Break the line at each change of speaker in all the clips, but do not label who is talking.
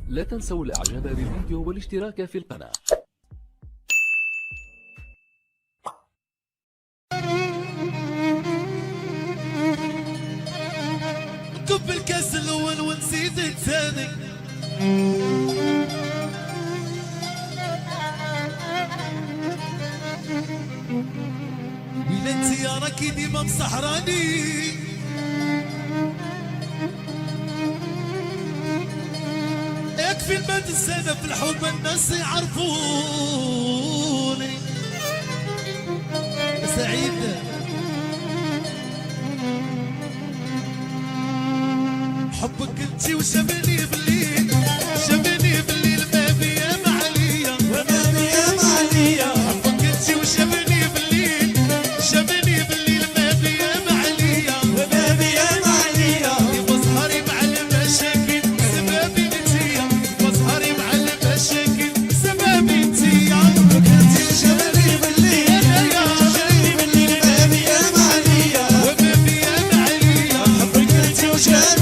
لا تنسوا الاعجاب بالفيديو والاشتراك في القناة.
كب الكاس الاول ونسيت الثاني، ويلا انتي راكي ديما مسحراني، يكفي المد السنة في الحب الناس يعرفوني. سعيد حبك انتي وشافني بالليل، شافني بالليل ما بيام عليا وما بيام عليا. حبك انتي وشافني بالليل، شافني بالليل ما بيام عليا وما بيام عليا. بسهري مع المشاكل سبابي انتيا، بسهري مع المشاكل سبابي انتيا. حبك انتي وشافني بالليل، شافني بالليل ما بيام عليا وما بيام عليا. حبك انتي وشافني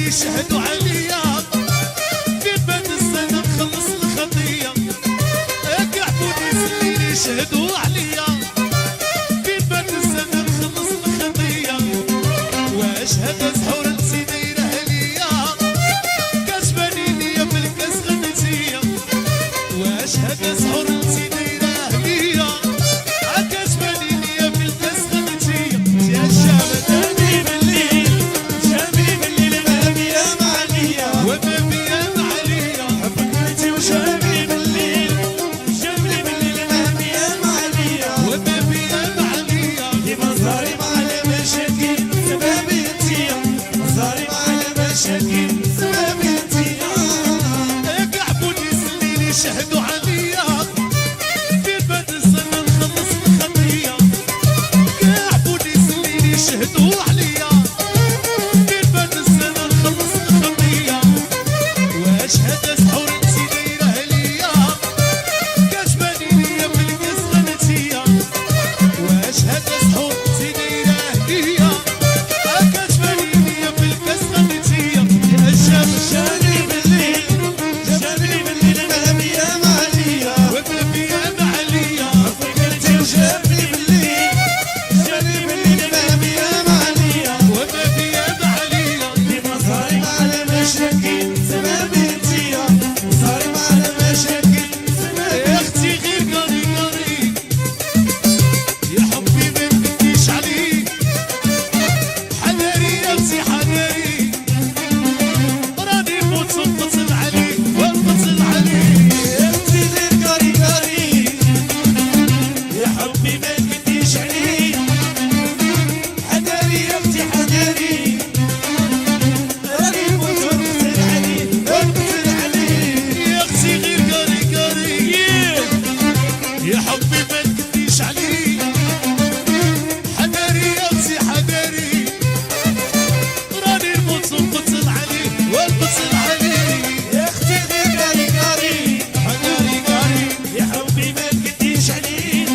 شهدوا عليا في باب السنة نخلص الخطية. قعدوا يسليني شهدوا عليا في باب السنة نخلص الخطية. واشهد سحور انتي دايرة ليا، كسباني ليا في الكاس غنتيا. واشهد سحور انتي دايرة ليا، كسباني ليا في الكاس غنتيا. يا شابة شهدوا عليا في باب السنة نخلص الخطية. قعدوا يسليني شهدوا عليا في باب السنة نخلص الخطية. واشهد سحور انتي دايرة ليا، كسباني ليا في الكاس غنتيا. واشهد سحور انتي دايرة ليا، كسباني ليا في الكاس غنتيا. يا شاب شاني بالليل، شاني بالليل ما بيام عليا وما بيام عليا. حبك انتي وشافني بالليل، شافني بالليل ما بيام عليا وما بيام عليا. بمظهري مع المشاكل سبابي انتيا، مظهري مع المشاكل سبابي. يا اختي غير قاري قاري، يا حبي ما نبكيش عليك. حذاري يا اختي حذاري، راني نموت ونتصل عليك ونتصل عليك. يا اختي غير قاري قاري، يا حبي ما نبكيش عليك. حذاري يا اختي حذاري، راني نموت ونتصل عليك ونتصل عليك. يا اختي غير قاري قاري، يا حبي ما نبكيش عليك. حذاري يا اختي حذاري، راني نموت ونتصل عليك ونتصل عليك. يا اختي غير قاري قاري، حذاري قاري، يا حبي ما نبكيش عليك.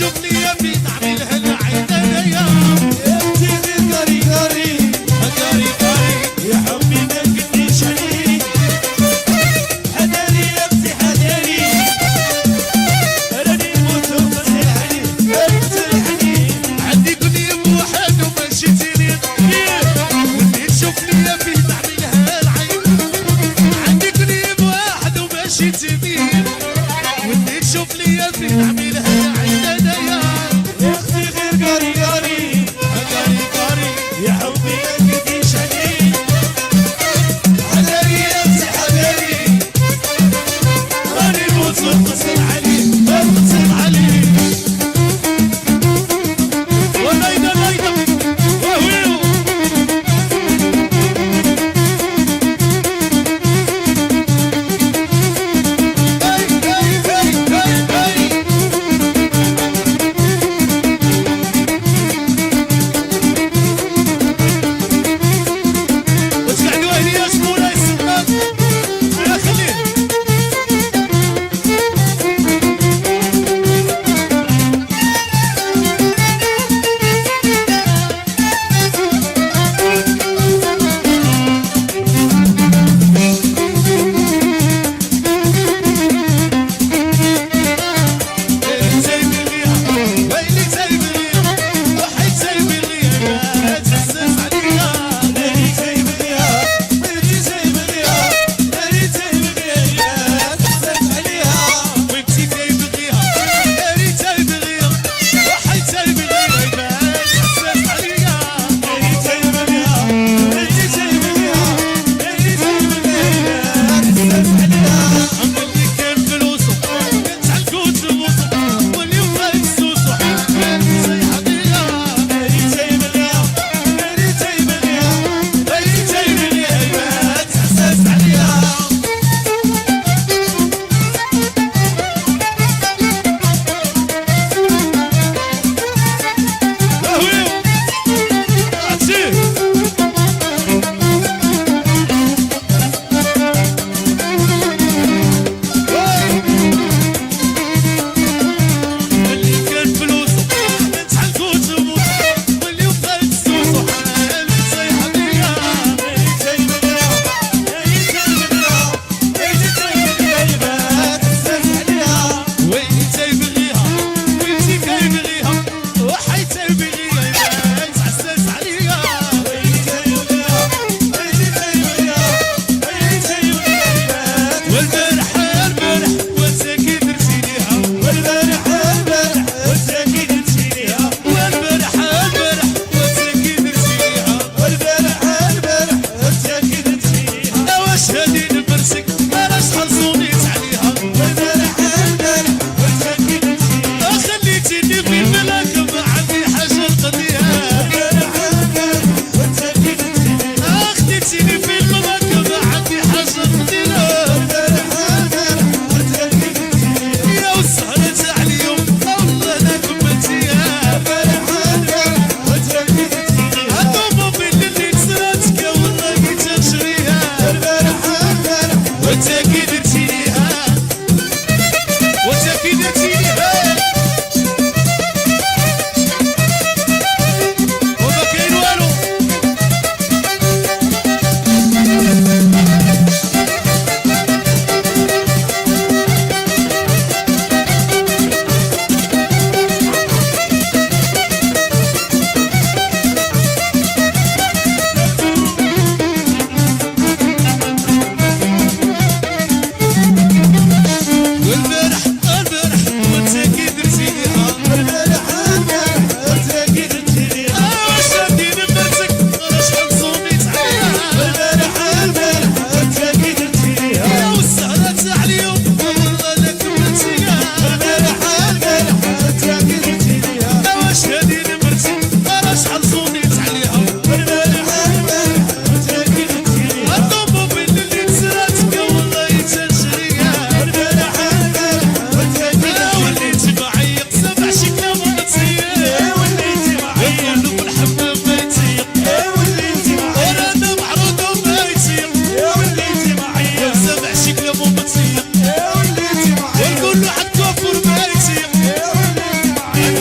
تشوفني يا بنت عاملها العين انايا
انت غير قاري قاري
قاري قاري
يا حبي ما كنتيش عليك حذاري يا بنتي حذاري راني نموت ونسال عليك تسرحني
عندي كوني بوحد وماشي تيرين واللي تشوفني يا بنت عاملها العين عندي كوني بواحد وماشي تيرين واللي تشوفني يا بنت عاملها العين انايا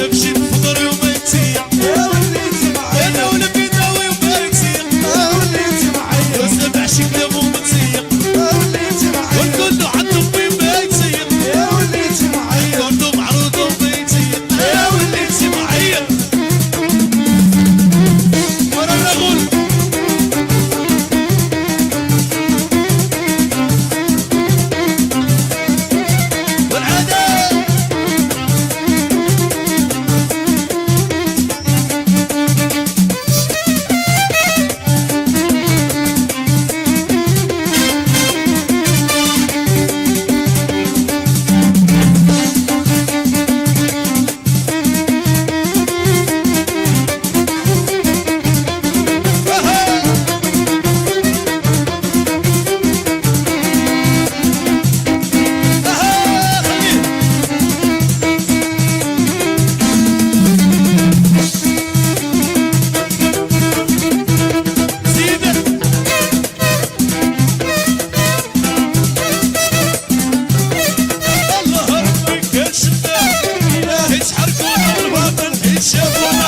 انا مشيت فطري وما يتسيع
يا وليتي معايا
انا ولا بيداوي وما يتسيع
يا وليتي معايا
وسبع شكلة وما تسيع
يا وليتي معايا
والكل عنده بين ما يتسيع
يا وليتي معايا
كله معروض وما يتسيع
يا وليتي معايا
ورا الرجل والعادة الله ربك يا شباب يتحركوا الباطل يتشافوا